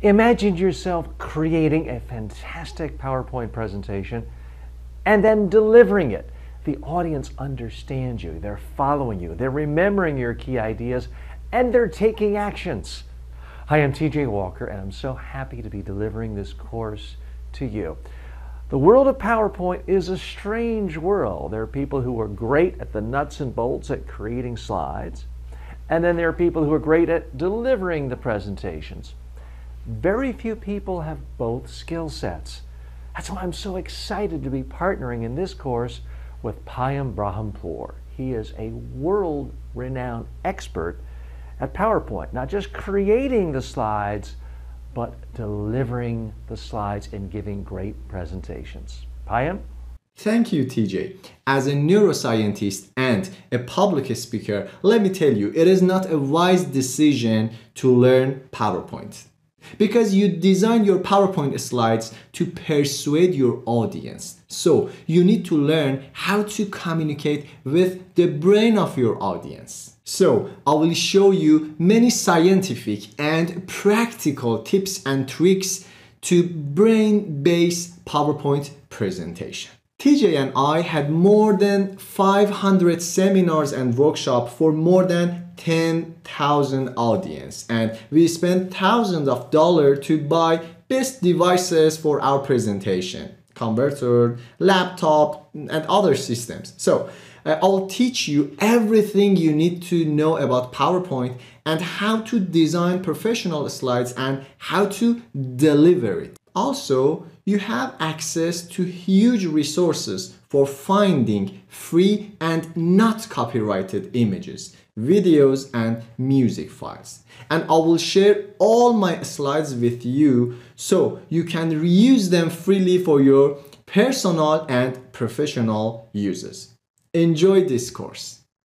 Imagine yourself creating a fantastic PowerPoint presentation and then delivering it. The audience understands you, they're following you, they're remembering your key ideas, and they're taking actions. Hi, I'm TJ Walker, and I'm so happy to be delivering this course to you. The world of PowerPoint is a strange world. There are people who are great at the nuts and bolts at creating slides, and then there are people who are great at delivering the presentations. Very few people have both skill sets. That's why I'm so excited to be partnering in this course with Payam Brahmpour. He is a world-renowned expert at PowerPoint, not just creating the slides, but delivering the slides and giving great presentations. Payam? Thank you, TJ. As a neuroscientist and a public speaker, let me tell you, it is not a wise decision to learn PowerPoint. Because you design your PowerPoint slides to persuade your audience. So you need to learn how to communicate with the brain of your audience. So I will show you many scientific and practical tips and tricks to brain-based PowerPoint presentation. TJ and I had more than 500 seminars and workshops for more than 10,000 audience, and we spent thousands of dollars to buy best devices for our presentation, converter, laptop, and other systems. So I'll teach you everything you need to know about PowerPoint and how to design professional slides and how to deliver it. Also, you have access to huge resources for finding free and not copyrighted images, videos, and music files. And I will share all my slides with you so you can reuse them freely for your personal and professional uses. Enjoy this course.